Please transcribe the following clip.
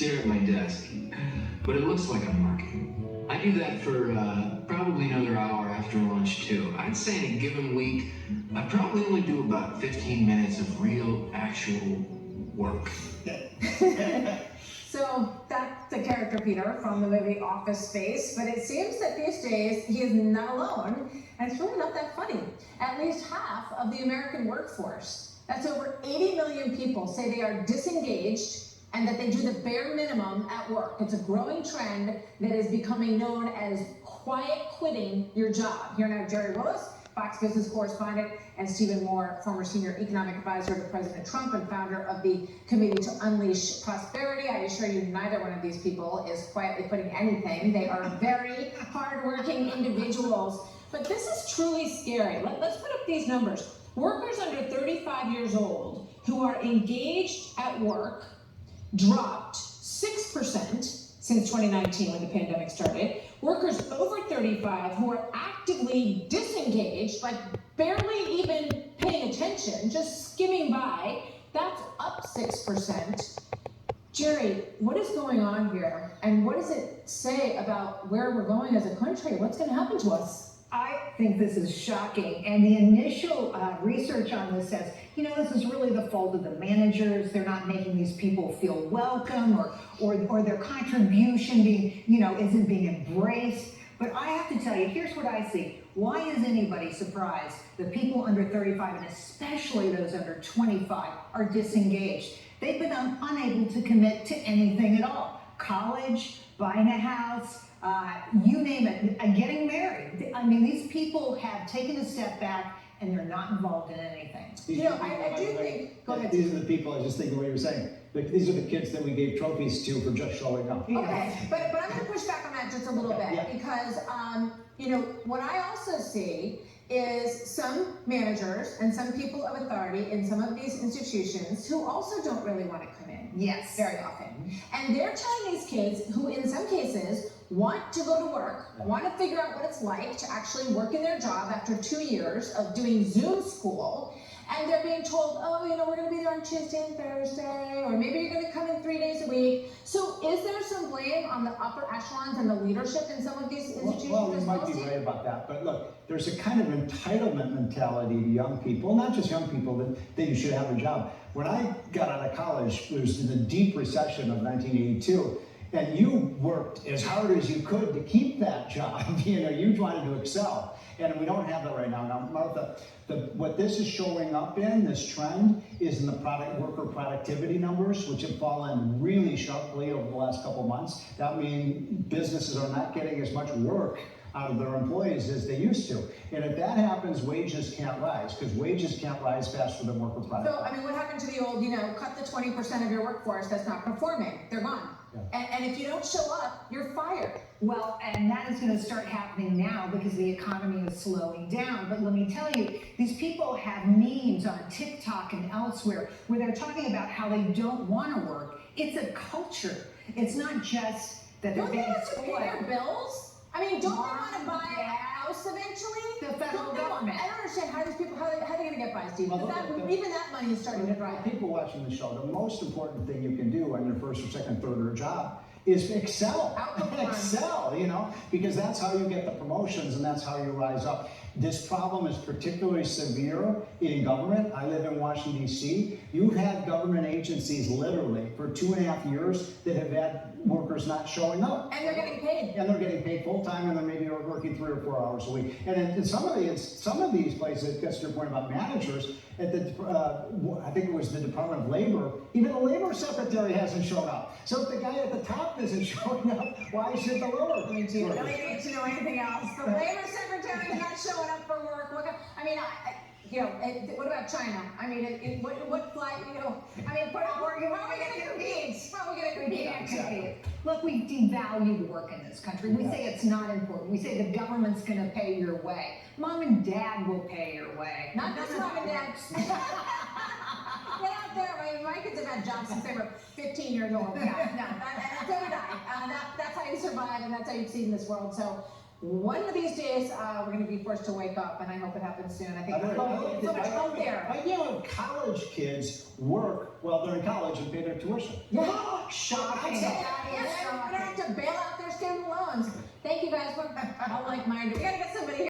stare at my desk, but it looks like I'm working. I do that for probably another hour after lunch too. I'd say in a given week, I probably only do about 15 minutes of real, actual work. So that's the character Peter from the movie Office Space, but it seems that these days he is not alone, and it's really not that funny. At least half of the American workforce, that's over 80 million people, say they are disengaged and that they do the bare minimum at work. It's a growing trend that is becoming known as quiet quitting your job. Here now, Jerry Willis, Fox Business correspondent, and Stephen Moore, former senior economic advisor to President Trump and founder of the Committee to Unleash Prosperity. I assure you, neither one of these people is quietly quitting anything. They are very hardworking individuals. But this is truly scary. Let's put up these numbers. Workers under 35 years old who are engaged at work dropped 6% since 2019 when the pandemic started. Workers over 35 who are actively disengaged, like barely even paying attention, just skimming by, that's up 6%. Jerry, what is going on here? And what does it say about where we're going as a country? What's going to happen to us? I think this is shocking. And the initial research on this says, this is really the fault of the managers. They're not making these people feel welcome or their contribution isn't being embraced. But I have to tell you, here's what I see. Why is anybody surprised that people under 35, and especially those under 25, are disengaged? They've been unable to commit to anything at all. College, buying a house, you name it, getting married. I mean, these people have taken a step back and they're not involved in anything. I do think, go ahead. These are the people, I was just thinking what you were saying. These are the kids that we gave trophies to for just showing up. Okay, but I'm going to push back on that just a little bit because, what I also see is some managers and some people of authority in some of these institutions who also don't really want to come in. Yes. Very often. And they're telling these kids who in some cases want to go to work, want to figure out what it's like to actually work in their job after 2 years of doing Zoom school, and they're being told, we're going to be there on Tuesday and Thursday, or maybe you're going to come in 3 days a week. So is there some blame on the upper echelons and the leadership in some of these institutions? Well, you might be right about that, but look, there's a kind of entitlement mentality to young people, not just young people, that you should have a job. When I got out of college, it was in the deep recession of 1982, and you worked as hard as you could to keep that job. You wanted to excel. And we don't have that right now. Now, Martha, what this is showing up in, this trend, is in the worker productivity numbers, which have fallen really sharply over the last couple months. That means businesses are not getting as much work out of their employees as they used to. And if that happens, wages can't rise, because wages can't rise faster than worker productivity. So, what happened to the old, cut the 20% of your workforce that's not performing? They're gone. Yeah. And if you don't show up, you're fired. Well, and that is going to start happening now because the economy is slowing down. But let me tell you, these people have memes on TikTok and elsewhere where they're talking about how they don't want to work. It's a culture. It's not just that they're being spoiled. Don't they have to pay their bills? Don't they want to buy a house eventually? The federal government. I don't understand how these people, how are they going to get by, Steve? Even that money is starting to dry up. People watching the show, the most important thing you can do on your first or second, third or job is excel. Excel, because that's how you get the promotions and that's how you rise up. This problem is particularly severe in government. I live in Washington, D.C. You've had government agencies literally for 2.5 years that have had workers not showing up. And they're getting paid. And they're getting paid full time, and then maybe they're working 3 or 4 hours a week. And in some of these places, it gets to your point about managers, at I think it was the Department of Labor, even the labor secretary hasn't shown up. So if the guy at the top isn't showing up, why should the lower? You don't need to know anything else. The labor secretary is not showing up for work. What about China? What flight, how are we going to compete? How are we going to compete? Exactly. Look, we devalue work in this country. We say it's not important. We say the government's going to pay your way. Mom and dad will pay your way. Not this mom and dad. Get out there. My kids have had jobs since they were 15 years old. Yeah, so did I. That's how you survive, and that's how you succeed in this world. So one of these days, we're going to be forced to wake up, and I hope it happens soon. I think there's so much hope there. College kids work while they're in college and pay their tuition. Yeah. Shocking. We're gonna have to bail out their student loans. Thank you guys. We're all like-minded. We gotta get somebody here.